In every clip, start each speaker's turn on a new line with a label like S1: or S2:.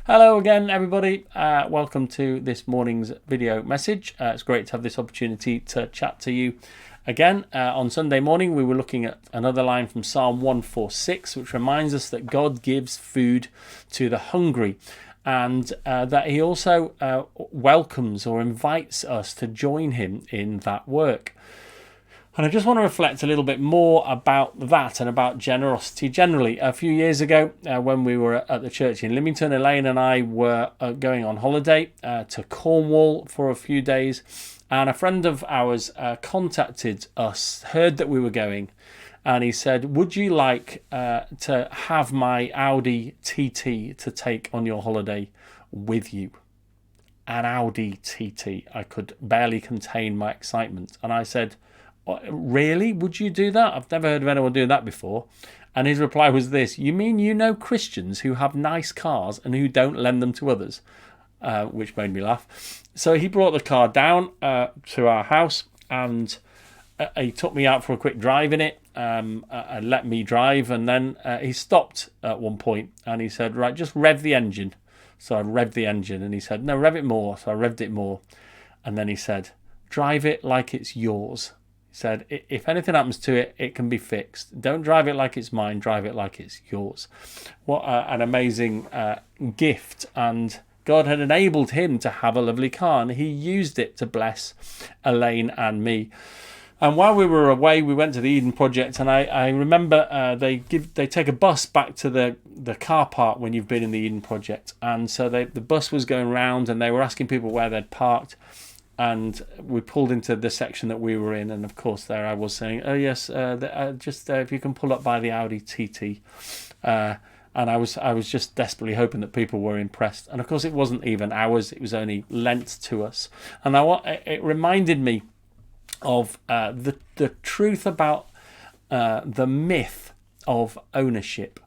S1: Hello again, everybody. Welcome to this morning's video message. It's great to have this opportunity to chat to you again. On Sunday morning, we were looking at another line from Psalm 146, which reminds us that God gives food to the hungry, and that he also welcomes or invites us to join him in that work. And I just want to reflect a little bit more about that and about generosity generally. A few years ago, when we were at the church in Lymington, Elaine and I were going on holiday to Cornwall for a few days. And a friend of ours contacted us, heard that we were going, and he said, would you like to have my Audi TT to take on your holiday with you? An Audi TT. I could barely contain my excitement. And I said, really? Would you do that? I've never heard of anyone doing that before. And his reply was this: you mean you know Christians who have nice cars and who don't lend them to others? Which made me laugh. So he brought the car down to our house, and he took me out for a quick drive in it and let me drive. And then he stopped at one point and he said, right, just rev the engine. So I revved the engine, and he said, no, rev it more. So I revved it more. And then he said, drive it like it's yours. He said, if anything happens to it, it can be fixed. Don't drive it like it's mine, drive it like it's yours. What an amazing gift. And God had enabled him to have a lovely car, and he used it to bless Elaine and me. And while we were away, we went to the Eden Project, and I remember they take a bus back to the car park when you've been in the Eden Project. And so the bus was going round, and they were asking people where they'd parked. And we pulled into the section that we were in, and of course there I was saying, oh yes, just if you can pull up by the Audi TT. And I was just desperately hoping that people were impressed. And of course it wasn't even ours, it was only lent to us. And it reminded me of the truth about the myth of ownership.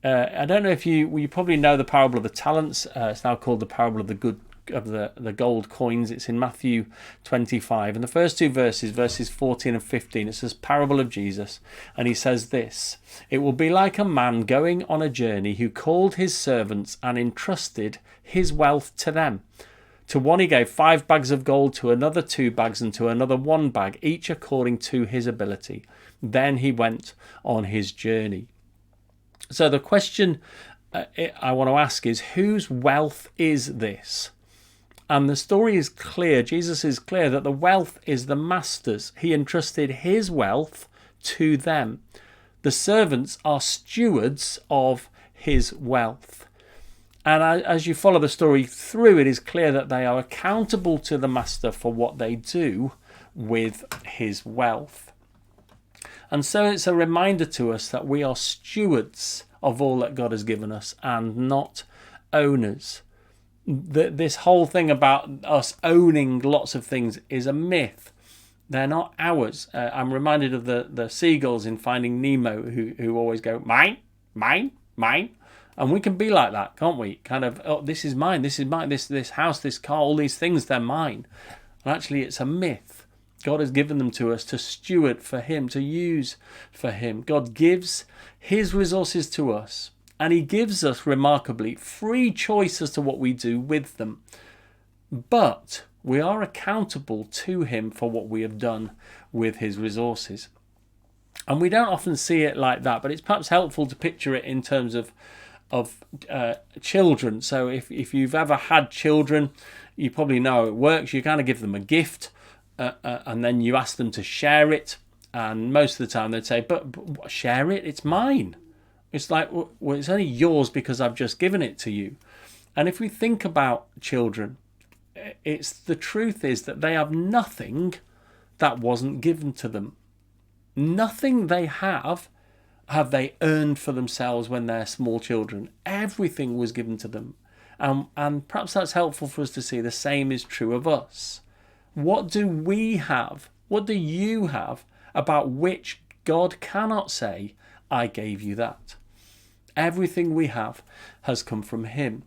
S1: I don't know if you probably know the parable of the talents. It's now called the parable of the gold coins. It's in Matthew 25, and the first two verses 14 and 15, it says, parable of Jesus, and he says this: it will be like a man going on a journey who called his servants and entrusted his wealth to them. To one he gave 5 bags of gold, to another 2 bags, and to another 1 bag, each according to his ability. Then he went on his journey. So the question I want to ask is, whose wealth is this? And the story is clear. Jesus is clear that the wealth is the master's. He entrusted his wealth to them. The servants are stewards of his wealth. And as you follow the story through, it is clear that they are accountable to the master for what they do with his wealth. And so it's a reminder to us that we are stewards of all that God has given us and not owners. This whole thing about us owning lots of things is a myth. They're not ours. I'm reminded of the seagulls in Finding Nemo who always go, mine, mine, mine. And we can be like that, can't we? Kind of, oh, this is mine, this is mine, this house, this car, all these things, they're mine. And actually it's a myth. God has given them to us to steward for him, to use for him. God gives his resources to us. And he gives us, remarkably, free choice as to what we do with them. But we are accountable to him for what we have done with his resources. And we don't often see it like that, but it's perhaps helpful to picture it in terms of children. So if you've ever had children, you probably know how it works. You kind of give them a gift, and then you ask them to share it. And most of the time they'd say, but share it? It's mine. It's like, well, it's only yours because I've just given it to you. And if we think about children, the truth is that they have nothing that wasn't given to them. Nothing they have they earned for themselves when they're small children. Everything was given to them. And perhaps that's helpful for us to see the same is true of us. What do we have? What do you have about which God cannot say, I gave you that? Everything we have has come from him.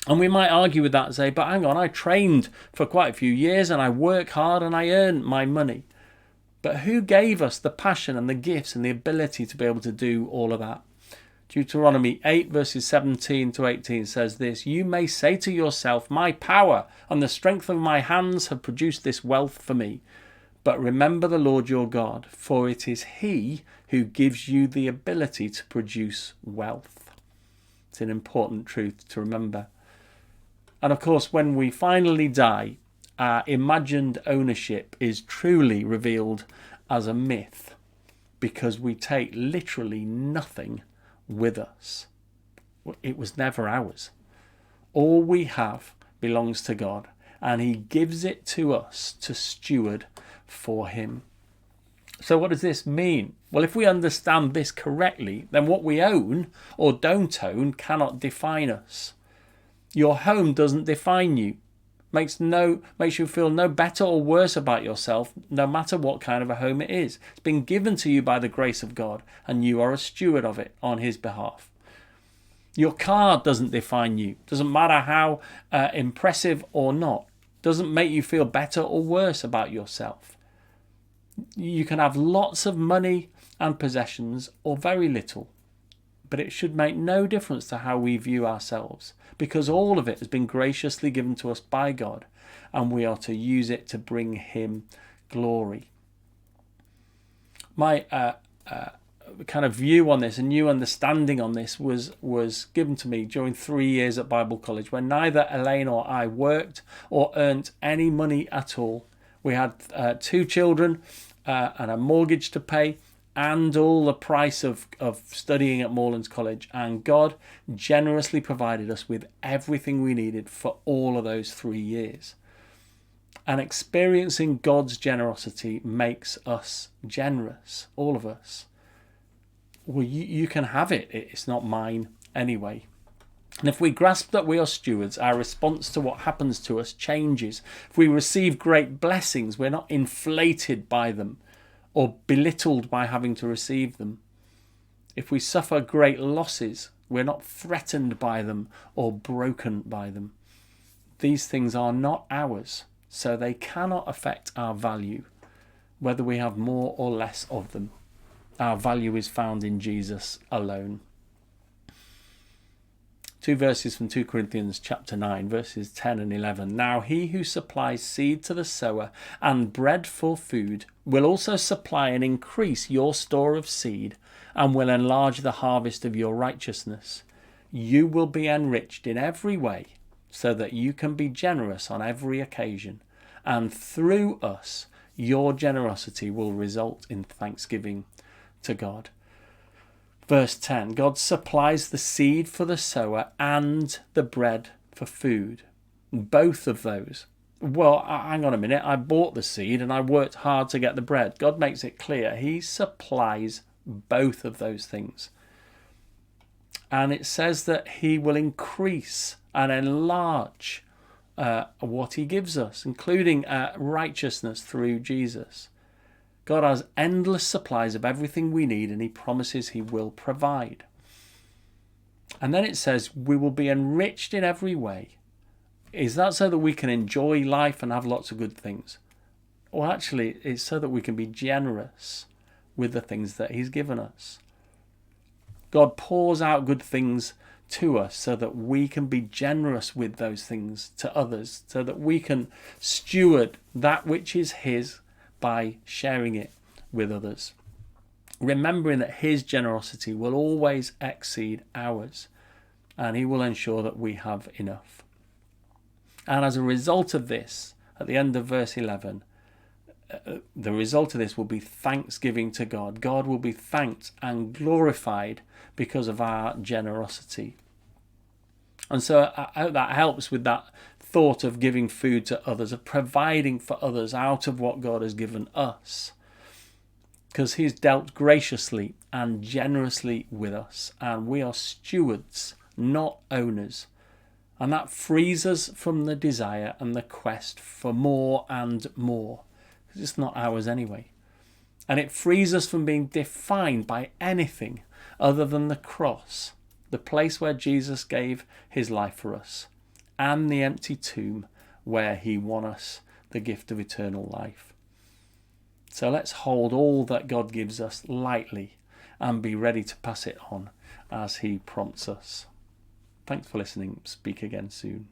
S1: And we might argue with that and say, but hang on, I trained for quite a few years and I work hard and I earn my money. But who gave us the passion and the gifts and the ability to be able to do all of that? Deuteronomy 8 verses 17 to 18 says this: "You may say to yourself, my power and the strength of my hands have produced this wealth for me. But remember the Lord your God, for it is He who gives you the ability to produce wealth." It's an important truth to remember. And of course, when we finally die, our imagined ownership is truly revealed as a myth, because we take literally nothing with us. It was never ours. All we have belongs to God, and He gives it to us to steward for Him. So what does this mean? Well, if we understand this correctly, then what we own or don't own cannot define us. Your home doesn't define you. Makes you feel no better or worse about yourself, no matter what kind of a home it is. It's been given to you by the grace of God, and you are a steward of it on His behalf. Your car doesn't define you. Doesn't matter how impressive or not. Doesn't make you feel better or worse about yourself. You can have lots of money and possessions, or very little, but it should make no difference to how we view ourselves, because all of it has been graciously given to us by God, and we are to use it to bring Him glory. My kind of view on this, a new understanding on this, was given to me during 3 years at Bible college, when neither Elaine or I worked or earned any money at all. We had 2 children and a mortgage to pay, and all the price of studying at Moorlands College, and God generously provided us with everything we needed for all of those 3 years. And experiencing God's generosity makes us generous, all of us. Well, you can have it. It's not mine anyway. And if we grasp that we are stewards, our response to what happens to us changes. If we receive great blessings, we're not inflated by them or belittled by having to receive them. If we suffer great losses, we're not threatened by them or broken by them. These things are not ours, so they cannot affect our value, whether we have more or less of them. Our value is found in Jesus alone. 2 verses from 2 Corinthians chapter 9, verses 10 and 11. "Now he who supplies seed to the sower and bread for food will also supply and increase your store of seed, and will enlarge the harvest of your righteousness. You will be enriched in every way, so that you can be generous on every occasion, and through us your generosity will result in thanksgiving to God." Verse 10, God supplies the seed for the sower and the bread for food. Both of those. Well, hang on a minute. I bought the seed and I worked hard to get the bread. God makes it clear He supplies both of those things. And it says that He will increase and enlarge what He gives us, including righteousness through Jesus. God has endless supplies of everything we need, and He promises He will provide. And then it says we will be enriched in every way. Is that so that we can enjoy life and have lots of good things? Well, actually, it's so that we can be generous with the things that He's given us. God pours out good things to us so that we can be generous with those things to others, so that we can steward that which is His by sharing it with others, remembering that His generosity will always exceed ours, and He will ensure that we have enough. And as a result of this, at the end of verse 11, the result of this will be thanksgiving to God. God will be thanked and glorified because of our generosity. And so I hope that helps with that thought of giving food to others, of providing for others out of what God has given us. Because He's dealt graciously and generously with us, and we are stewards, not owners. And that frees us from the desire and the quest for more and more, because it's not ours anyway. And it frees us from being defined by anything other than the cross, the place where Jesus gave His life for us, and the empty tomb where He won us the gift of eternal life. So let's hold all that God gives us lightly and be ready to pass it on as he prompts us. Thanks for listening. Speak again soon.